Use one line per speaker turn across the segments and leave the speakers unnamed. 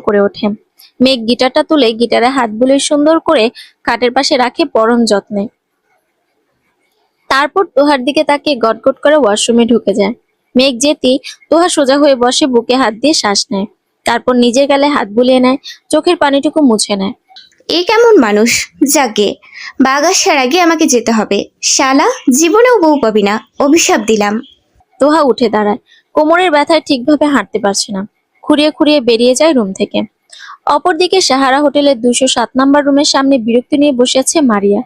করে ওঠে। মেঘ গিটারটা তুলে গিটারে হাত বুলিয়ে সুন্দর করে খাটের পাশে রাখে পরম যত্নে। তারপর তোহার দিকে তাকিয়ে গটগট করে ওয়াশরুমে ঢুকে যায়। মেঘ যেতেই তোহা সোজা হয়ে বসে, বুকে হাত দিয়ে শ্বাস নেয়। তারপর নিজের গালে হাত বুলিয়ে নেয়, চোখের পানিটুকু মুছে নেয়।
এ কেমন মানুষ? যাকে বাঘ আসার আগে আমাকে যেতে হবে। শালা, জীবনেও বউ পাবি না, অভিশাপ দিলাম।
তোহা উঠে দাঁড়ায়। কোমরের ব্যথায় ঠিকভাবে হাঁটতে পারছে না। খুঁড়িয়ে খুঁড়িয়ে বেরিয়ে যায় রুম থেকে। অপরদিকে সাহারা হোটেলের 207 নম্বর রুমের সামনে বিরক্তি নিয়ে বসে আছে মারিয়া।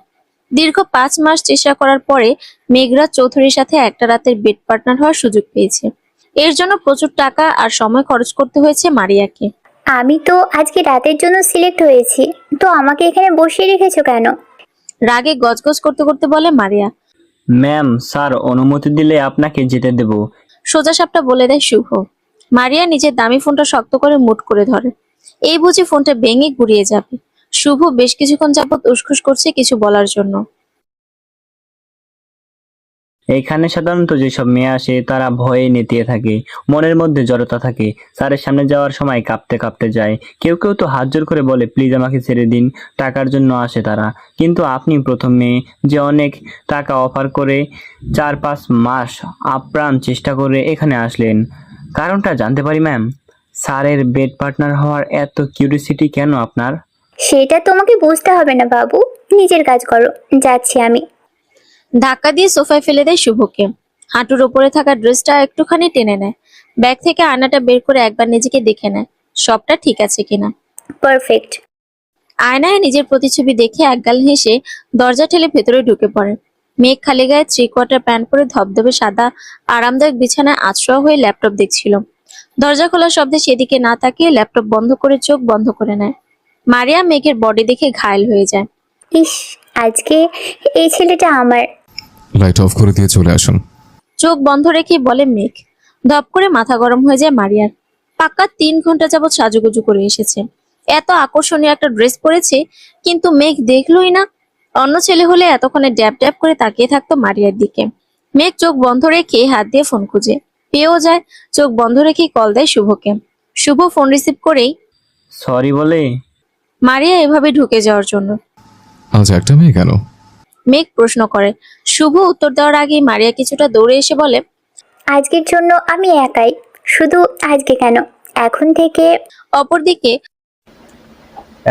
দীর্ঘ 5 মাস চেষ্টা করার পরে মেঘরাজ চৌধুরীর সাথে একটা রাতের বেড পার্টনার হওয়ার সুযোগ পেয়েছে। এর জন্য প্রচুর টাকা আর সময় খরচ করতে হয়েছে মারিয়াকে।
আমি তো আজকে রাতের জন্য সিলেক্ট হয়েছি, তো আমাকে এখানে বসিয়ে রেখেছো কেন?
রাগে গজগজ করতে করতে বলে মারিয়া।
ম্যাম, স্যার অনুমতি দিলে আপনাকে যেতে দেব।
সোজাসাপটা বলে দেয় শুভ। মারিয়া নিজের দামি ফোনটা শক্ত করে মুঠ করে ধরে। এই বুঝি ফোনটা ভেঙে গুড়িয়ে যাবে। শুভ বেশ কিছুক্ষণ যাবত উসখুস করছে কিছু বলার জন্য।
এখানে সাধারণত যেসব মেয়ে আসে তারা ভয়ে নেতিয়ে থাকে, মনের মধ্যে জড়তা থাকে। স্যারের সামনে যাওয়ার সময় কাঁপতে কাঁপতে যায়। কেউ কেউ তো হাত জোর করে বলে, প্লিজ আমাকে ছেড়ে দিন। টাকার জন্য আসে তারা। কিন্তু আপনি প্রথম মেয়ে যে অনেক টাকা অফার করে 4-5 মাস আপ্রাণ চেষ্টা করে এখানে আসলেন। কারণটা জানতে পারি ম্যাম? স্যারের বেড পার্টনার হওয়ার এত কিউরিসিটি কেন আপনার?
সেটা তোমাকে বুঝতে হবে না বাবু, নিজের কাজ করো। যাচ্ছি আমি।
ধাক্কা দিয়ে সোফায় ফেলে দেয় শুভকে। হাঁটুর উপরে থাকা ড্রেসটা একটুখানি টেনে নেয়। ব্যাগ থেকে আয়নাটা বের করে একবার নিজেকে দেখে নেয়, সবটা ঠিক আছে কিনা।
পারফেক্ট।
আয়নায় নিজের প্রতিছবি দেখে একগাল হেসে দরজা ঠেলে ভেতরে ঢুকে পড়ে। মেঘ খালি গায়ে 3/4 প্যান্ট পরে ধবধবে সাদা আরামদায়ক বিছানায় আশ্রয় হয়ে ল্যাপটপ দেখছিল। দরজা খোলার শব্দে সেদিকে না তাকিয়ে ল্যাপটপ বন্ধ করে চোখ বন্ধ করে নেয়। মারিয়া মেঘের বডি দেখে ঘায়েল হয়ে যায়।
ইস, আজকে এই ছেলেটা আমার।
লাইট অফ করে দিয়ে চলে আসুন।
চোখ বন্ধ রেখে বলে মেঘ। ধপ করে মাথা গরম হয়ে যায় মারিয়ার। পাক্কা 3 ঘন্টা যাবৎ সাজুগুজু করে এসেছে, এত আকর্ষণীয় একটা ড্রেস পরেছে, কিন্তু মেঘ দেখলোই না। অন্য ছেলে হলে এতক্ষণে ড্যাব ড্যাব করে তাকিয়ে থাকতো মারিয়ার দিকে। মেঘ চোখ বন্ধ রেখে হাত দিয়ে ফোন খুঁজে পেয়েও যায়। চোখ বন্ধ রেখে কল দেয় শুভকে। শুভ ফোন রিসিভ করেই
সরি বলে
মারিয়া এভাবে ঢুকে যাওয়ার জন্য।
আজ একটা মেয়ে কেন?
মেঘ প্রশ্ন করে। শুভ উত্তর দেওয়ার আগেই মারিয়া কিছুটা দৌড়ে এসে বলে,
আজকের জন্য আমি একাই। শুধু আজকে কেন, এখন থেকে।
অপরদিকে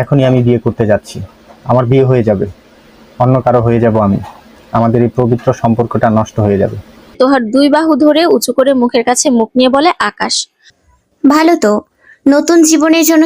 এখনই আমি বিয়ে করতে যাচ্ছি। আমার বিয়ে হয়ে যাবে, অন্য কারো হয়ে যাব আমি। আমাদের এই পবিত্র সম্পর্কটা নষ্ট হয়ে যাবে।
তোহার 2 বাহু ধরে উঁচু করে মুখের কাছে মুখ নিয়ে বলে আকাশ।
ভালো তো, নতুন জীবনের জন্য